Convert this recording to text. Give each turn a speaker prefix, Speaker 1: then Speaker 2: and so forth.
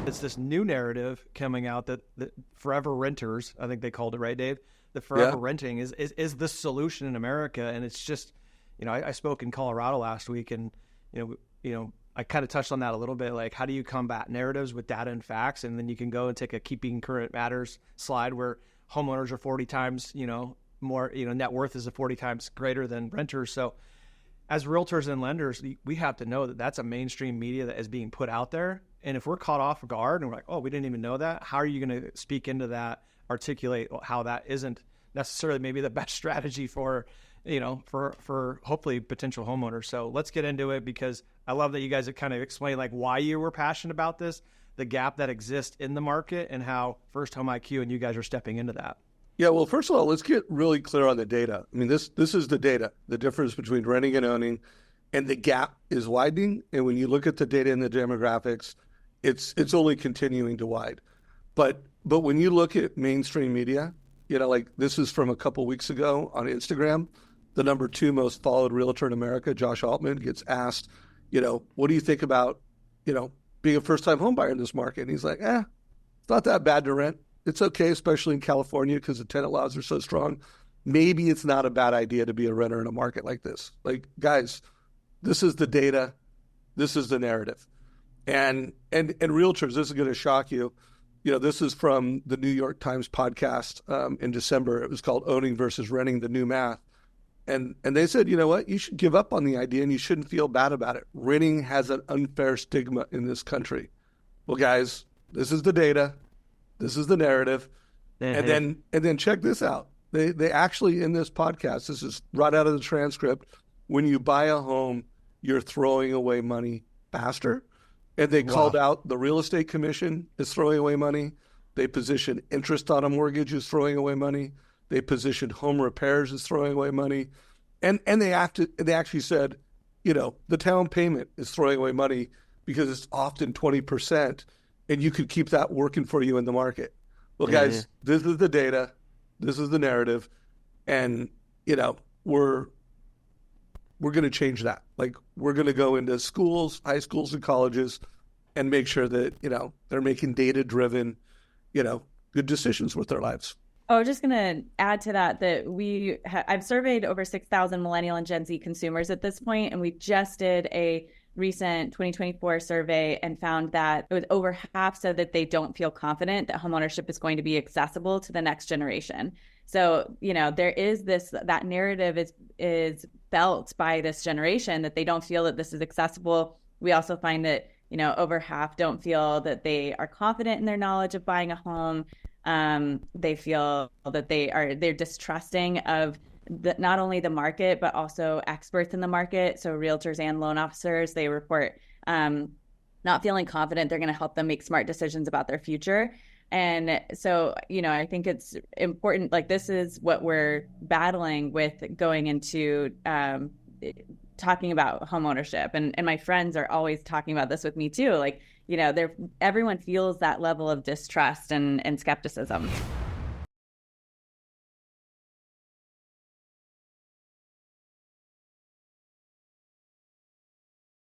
Speaker 1: It's this new narrative coming out that forever renters, I think they called it, right, Dave? The forever renting is the solution in America. And it's just, I spoke in Colorado last week, and, I kind of touched on that a little bit. Like, how do you combat narratives with data and facts? And then you can go and take a keeping current matters slide where homeowners are 40 times, more, net worth is 40 times greater than renters. So as realtors and lenders, we have to know that that's a mainstream media that is being put out there. And if we're caught off guard and we're like, oh, we didn't even know that, how are you going to speak into that, articulate how that isn't necessarily maybe the best strategy for hopefully potential homeowners? So let's get into it, because I love that you guys have kind of explained like why you were passionate about this, the gap that exists in the market, and how First Home IQ and you guys are stepping into that.
Speaker 2: Yeah, well, first of all, let's get really clear on the data. I mean, this is the data, the difference between renting and owning, and the gap is widening. And when you look at the data and the demographics, it's only continuing to widen. But when you look at mainstream media, like this is from a couple weeks ago on Instagram, the number 2 most followed realtor in America, Josh Altman, gets asked, what do you think about, being a first-time home buyer in this market? And he's like, it's not that bad to rent. It's okay, especially in California, because the tenant laws are so strong. Maybe it's not a bad idea to be a renter in a market like this. Like, guys, this is the data. This is the narrative. And realtors, this is going to shock you. This is from the New York Times podcast in December. It was called Owning versus Renting, the New Math. And they said, you know what, you should give up on the idea and you shouldn't feel bad about it. Renting has an unfair stigma in this country. Well, guys, this is the data. This is the narrative. And then check this out. They actually, in this podcast, this is right out of the transcript, when you buy a home, you're throwing away money faster. And they called out the real estate commission is throwing away money. They position interest on a mortgage as throwing away money. They positioned home repairs as throwing away money. And they actually said, the down payment is throwing away money because it's often 20%, and you could keep that working for you in the market. Well, guys, this is the data. This is the narrative. And, we're going to change that. Like, we're going to go into schools, high schools and colleges, and make sure that, they're making data-driven, good decisions with their lives.
Speaker 3: Oh, I was just going to add to that I've surveyed over 6,000 millennial and Gen Z consumers at this point, and we just did a recent 2024 survey and found that it was over half said that they don't feel confident that homeownership is going to be accessible to the next generation. So, there is that narrative is felt by this generation that they don't feel that this is accessible. We also find that, over half don't feel that they are confident in their knowledge of buying a home. They feel that they're distrusting of not only the market, but also experts in the market. So realtors and loan officers, they report not feeling confident they're going to help them make smart decisions about their future. And so, I think it's important, like this is what we're battling with going into talking about home ownership. And my friends are always talking about this with me too. Like, everyone feels that level of distrust and skepticism.